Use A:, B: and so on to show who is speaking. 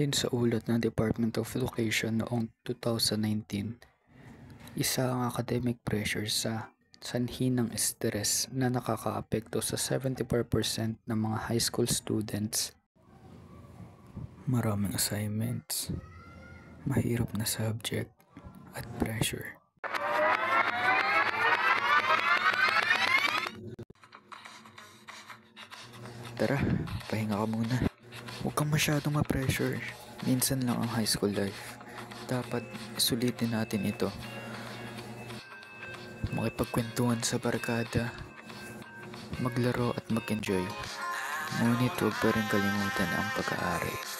A: Ayon sa ulat ng Department of Education noong 2019, isa ang academic pressure sa sanhi ng stress na nakakaapekto sa 74% ng mga high school students. Maraming assignments, mahirap na subject, at pressure. Tara, pahinga ka muna. Huwag kang masyadong ma-pressure. Minsan lang ang high school life. Dapat sulitin natin ito. Makipagkwentuhan sa barkada, maglaro at mag-enjoy. Ngunit huwag pa rin kalimutan ang pag-aaral.